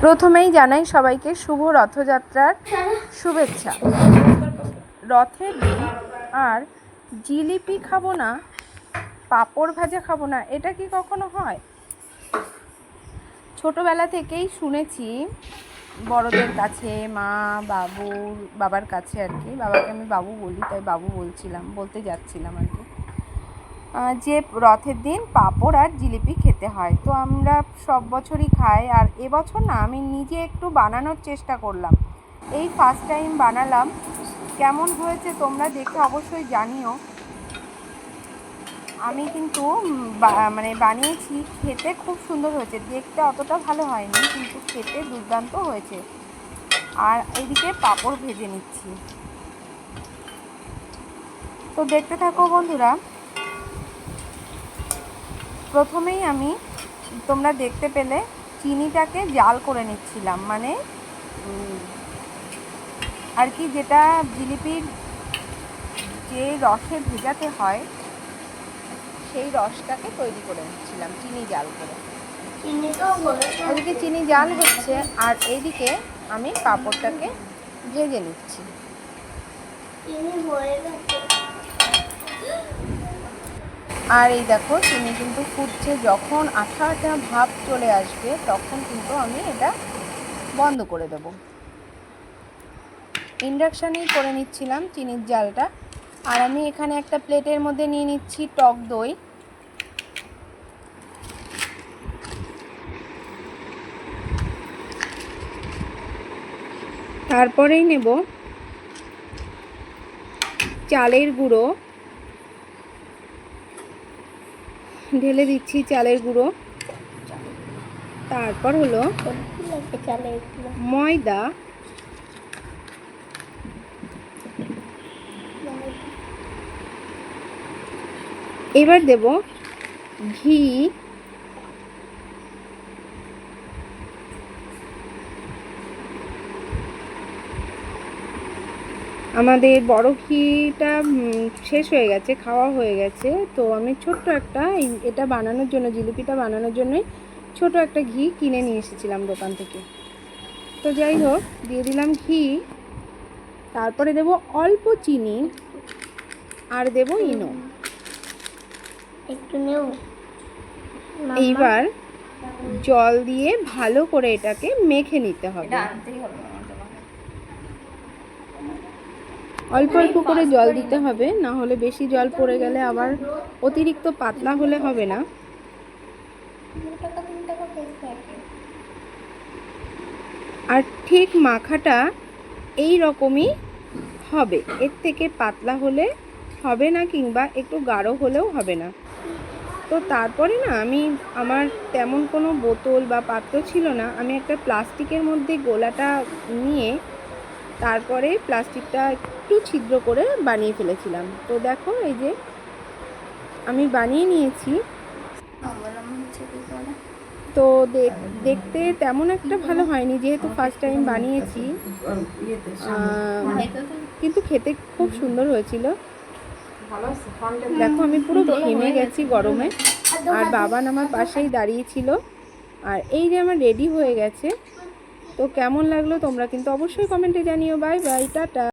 প্রথমেই জানাই সবাইকে শুভ রথযাত্রার শুভেচ্ছা। রথের দিন আর জিলিপি খাবো না, পাঁপড় ভাজা খাবো না, এটা কি কখনো হয়? ছোটবেলা থেকেই শুনেছি বড়দের কাছে, মা বাবার কাছে আর কি, বাবাকে আমি বাবু বলি তাই বাবু বলতে যাচ্ছিলাম আর কি, যে রথের দিন পাঁপড় আর জিলিপি খেতে হয়। তো আমরা সব বছরই খাই, আর এবছর না আমি নিজে একটু বানানোর চেষ্টা করলাম। এই ফার্স্ট টাইম বানালাম। কেমন হয়েছে তোমরা দেখে অবশ্যই জানিও। আমি কিন্তু বানিয়েছি, খেতে খুব সুন্দর হয়েছে। দেখতে অতটা ভালো হয়নি, কিন্তু খেতে দুর্দান্ত হয়েছে। আর এদিকে পাঁপড় ভেজে নিচ্ছি। তো দেখতে থাকো বন্ধুরা। প্রথমেই আমি, তোমরা দেখতে পেলে, চিনিটাকে জাল করে নিচ্ছিলাম, মানে আর কি, যেটা জিলিপির যে রসে ভেজাতে হয় সেই রসটাকে তৈরি করে নিচ্ছিলাম চিনি জাল করে। ওদিকে চিনি জাল হচ্ছে আর এইদিকে আমি পাঁপড়টাকে ভেজে নিচ্ছি। আর এই দেখো চিনি কিন্তু ফুটছে, যখন আঠা আঠা ভাব চলে আসবে তখন কিন্তু আমি এটা বন্ধ করে দেব। ইন্ডাকশানেই করে নিচ্ছিলাম চিনির জালটা। আর আমি এখানে একটা প্লেটের মধ্যে নিয়ে নিচ্ছি টক দই। তারপরেই নেব চালের গুঁড়ো, ঢেলে দিচ্ছি চালের গুঁড়ো। তারপর হলো ময়দা, এবার দেব ঘি, আমাদের বড় ঘিটা শেষ হয়ে গেছে, খাওয়া হয়ে গেছে। তো আমি ছোট্ট একটা, এটা বানানোর জন্য, জিলিপিটা বানানোর জন্যই ছোট একটা ঘি কিনে নিয়ে এসেছিলাম দোকান থেকে। তো যাই হোক, দিয়ে দিলাম ঘি। তারপরে দেব অল্প চিনি আর দেব ইনো একটু। এইবার জল দিয়ে ভালো করে এটাকে মেখে নিতে হবে। অল্প অল্প করে জল দিতে হবে, না হলে বেশি জল পড়ে গেলে আবার অতিরিক্ত পাতলা হলে হবে না। আর ঠিক মাখাটা এই রকমই হবে, এর থেকে পাতলা হলে হবে না, কিংবা একটু গাঢ় হলেও হবে না। তো তারপরে না, আমার তেমন কোনো বোতল বা পাত্র ছিল না, আমি একটা প্লাস্টিকের মধ্যে গোলাটা নিয়ে তারপরে প্লাস্টিকটা একটু ছিদ্র করে বানিয়ে ফেলেছিলাম। তো দেখো, এই যে আমি বানিয়ে নিয়েছি। তো দেখতে তেমন একটা ভালো হয়নি, যেহেতু ফার্স্ট টাইম বানিয়েছি, কিন্তু খেতে খুব সুন্দর হয়েছিল। দেখো আমি পুরো ঘেমে গেছি গরমে, আর বাবান আমার পাশেই দাঁড়িয়েছিল। আর এই যে আমার রেডি হয়ে গেছে। তো কেমন লাগলো তোমরা কিন্তু অবশ্যই কমেন্টে জানিও। Bye bye, tata.